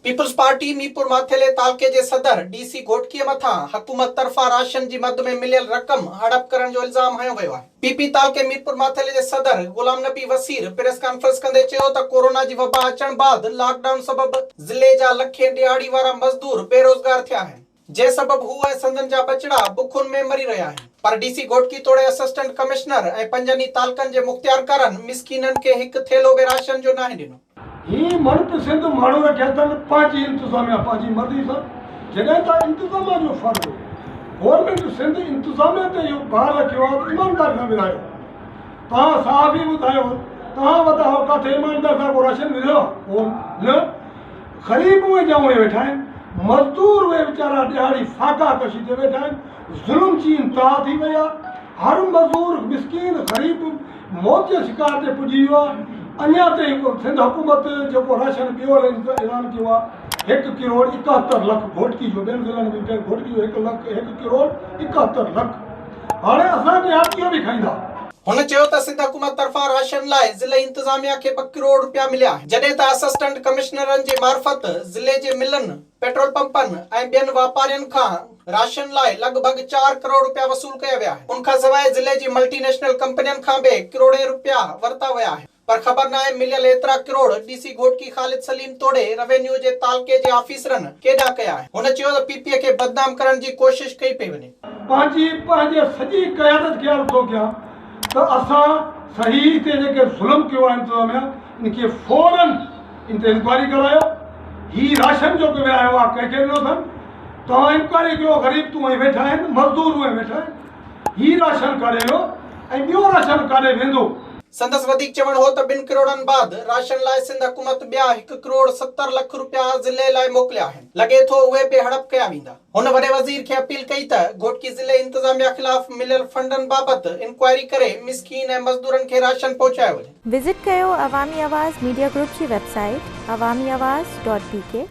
Peoples party Mirpur माथेले तालके जे सदर डीसी घोटकीअ मथां हुकूमत तरफ़ां राशन जी मद में मिलियल रक़म हड़प करण जो इल्ज़ाम हयो वियो आहे। पीपी तालके मीरपुर माथेले जे सदर गुलाम नबी वसीर प्रेस कॉन्फ्रेंस कंदे चयो त कोरोना जी वबा अचण बाद लॉकडाउन सबब ज़िले जा लखे दिहाड़ी वारा मज़दूर बेरोज़गार थिया आहिनि, जे सबब हू ऐं संदन जा बचड़ा बुखुन में मरी रहिया आहिनि। पर डीसी घोटकी तोड़े असिस्टेंट कमिश्नर ऐं पंजनि तालकनि जे मुख्तियारकारनि मिसकीननि खे हिकु थेलो बि राशन जो नाहे ॾिनो। ही मर्द सिंध माण्हू रखिया अथनि पंहिंजी इंतिज़ामिया पंहिंजी मर्ज़ी सां। जॾहिं त इंतिज़ामिया जो फ़र्क़ु गवर्नमेंट सिंध इंतिज़ामिया ते इहो भार रखियो आहे त ईमानदार सां विरायो। तव्हां साफ़ ई ॿुधायो, तव्हां वधायो किथे ईमानदार सां को राशन मिलियो आहे कोन न। ग़रीब उहे जा उहे वेठा आहिनि, मज़दूर उहे वीचारा ॾियाड़ी फाका कशी ते वेठा आहिनि। ज़ुल्म जी इंतिहा थी वई आहे। हर मज़दूर मिसकीन ग़रीब मौत जे शिकार ते पुॼी वियो आहे। अञा ताईं सिंध हुकूमत जेको राशन ॿियो ऐलान कयो आहे 1 करोड़ 71 लख घोटकी जो, ॿियनि ज़िलनि में घोटकी जो 1 करोड़ 71 लख। हाणे असांखे हाथ इहो बि खाईंदा। हुन चयो त सिंध हुकूमत तरफ़ां राशन लाइ ज़िले इंतिज़ामिया खे 2 करोड़ रुपया मिलिया आहिनि, जॾहिं त असिस्टेंट कमिश्नरनि जे मार्फत ज़िले जे मिलनि, पेट्रोल पंपनि ऐं ॿियनि वापारियुनि खां राशन लाइ लॻभॻि 4 करोड़ रुपया वसूल कया विया आहिनि। उनखां सवाइ ज़िले जी मल्टीनेशनल कंपनियुनि खां बि करोड़े रुपया वरिता विया आहिनि, पर ख़बर नाहे मिलियल एतिरा करोड़ डीसी घोटकी ख़ालिद सलीम तोड़े रेवेन्यू जे तालके जे ऑफिसरनि केॾां कया आहिनि। हुन चयो त पीपीए खे बदनाम करण जी कोशिश कई पई वञे। पंहिंजे सॼी क़यादत खे थो कयां त असां सही ते जेके ज़ुल्म कयो आहे इंतिज़ामिया इनखे फौरन इन ते इंक्वायरी करायो। ही राशन जो बि विरायो आहे कंहिंखे ॾिनो अथनि, तव्हां इंक्वायरी कयो। ग़रीब तूं उहे वेठा आहिनि, मज़दूर उहे वेठा आहिनि। ही राशन काॾे वियो ऐं ॿियो राशन काॾे वेंदो। संदसि वधीक चवण हो त 2 करोड़नि बाद राशन लाइ सिंध हुकूमत ॿिया 1 करोड़ 70 लख रुपया ज़िले लाइ मोकिलिया आहिनि। लॻे थो उहे बि हड़प कया वेंदा। हुन वॾे वज़ीर खे अपील कई त घोटकी ज़िले इंतिज़ामिया ख़िलाफ़ मिलियल फंडनि बाबति इंक्वायरी करे मिसकीन ऐं मज़दूरनि खे राशन पहुचायो वञे। विज़िट कयो अवामी आवाज़ मीडिया ग्रुप जी वेबसाइट awamiawaz.pk